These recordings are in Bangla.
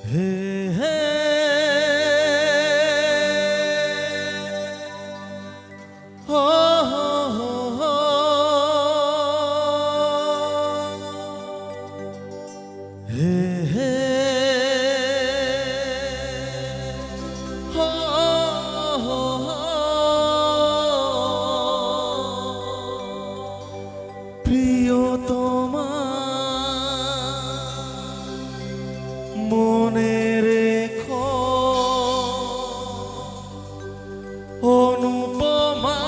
হে হে হো হো হো হো হে হে হো হো হো প্রিয়তমা মনে রেখো অনুপমা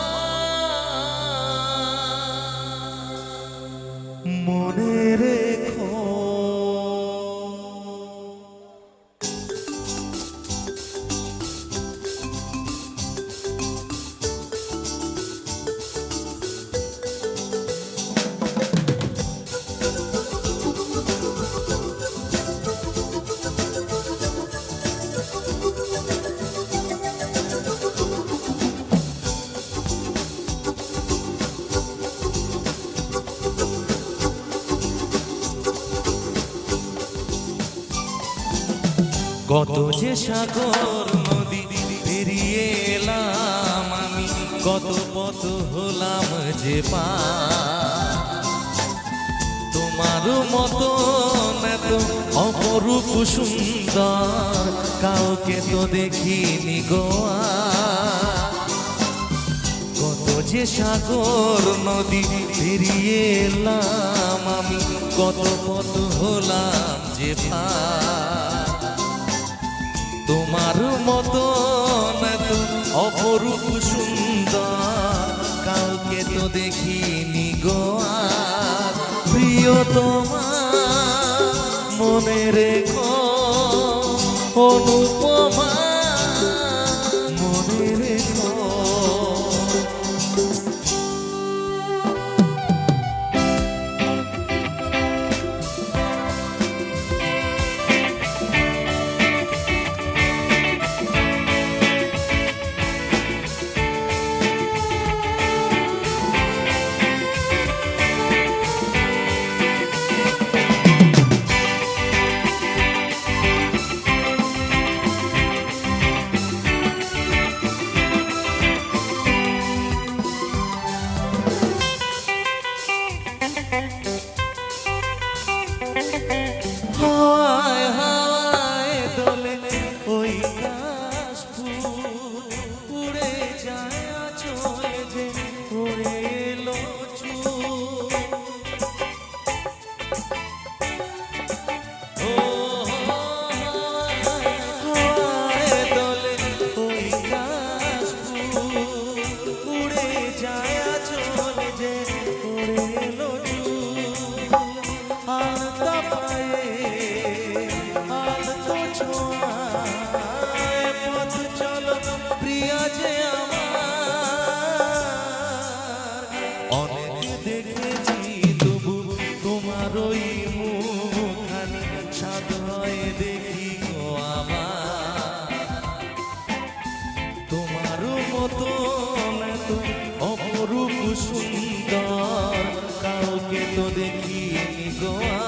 মনে রেখো কত যে সাগর নদী পেরিয়ে এলাম আমি, কত পথ হলাম যে পার। তোমার মতো এত অপরূপ সুন্দর কাউকে তো দেখিনি গোয়া। কত যে সাগর নদী পেরিয়ে এলাম আমি, কত পথ হলাম যে পার। তোমার মতো এত অপরূপ সুন্দর কাউকে তো দেখিনি গোয়া। প্রিয়তমা মনে রেখো অনুপমা মনে রেখো। হাওয়ায় হাওয়ায় দোলে ওই কাশফুল, উড়ে যায় আঁচলে যে উড়ে এলো চুল। ও হাওয়ায় দোলে ওই কাশফুল, উড়ে যায় আঁচলে যে উড়ে এলো চুল। আলতা পায়ে আলতো ছোঁয়ায় পথ চলো প্রিয়া যে আমার। অনেক দেখেছি তবু তোমার ওই মুখখানি সাধ হয় দেখি গো আমার। তোমার মতো এত অপরূপ সুন্দর কাউকে তো দেখিনি গোয়া।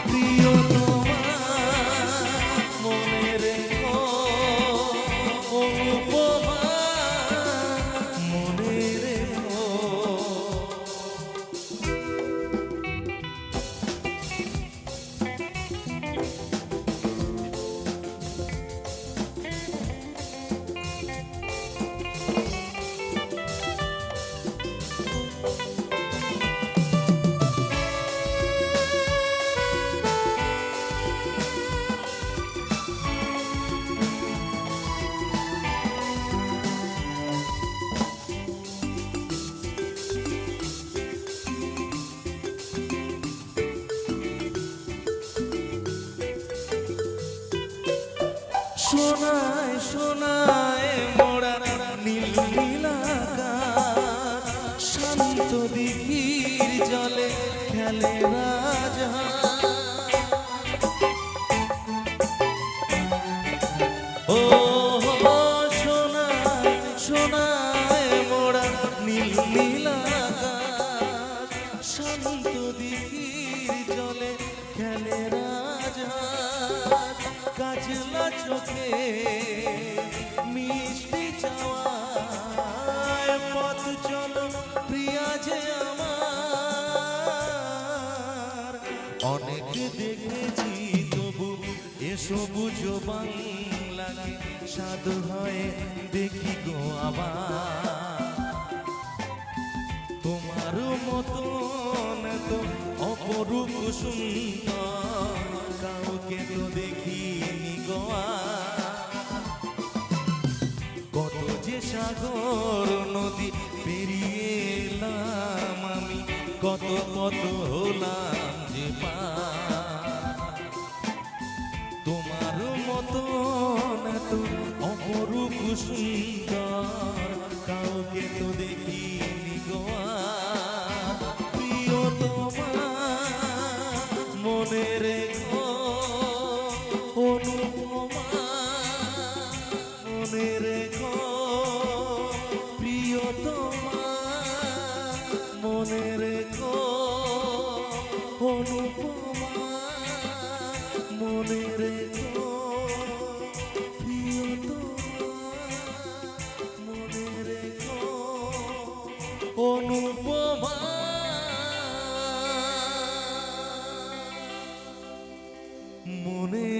প্রিয়তমা মনে রেখো অনুপমা মনে রেখো। সোনায় সোনায় মোড়া নীল নীল আকাশ, শান্ত দিঘির জলে খেলে রাজহাঁস। ও সোনায় সোনায় মোড়া নীল নীল আকাশ, শান্ত দিঘির জলে খেলে রাজহাঁস। কাজলা চোখে মিষ্টি চাওয়ায় পথ চলো প্রিয়া যে আমার। অনেক দেখেছি তবু এসো বুঝো বাংলাকে সাধু হয়ে দেখি গো আবার। তোমার মতন তো অপরূপ সুন্দর কাউকে তো দেখিনি গো আর। কত যে সাগর নদী পেরিয়ে এলাম আমি, কত কত হলাম যে পার। তোমার মতন তো অপরূপ সুন্দর কাউকে তো দেখিনি গো আর। প্রিয় তোমার মনে রেখো অনুপমা, মনে রেখো প্রিয় তোমার, মনে রেখো অনুপমা, মনে রেখো প্রিয় তোমার, মনে রেখো অনুপমা। মনে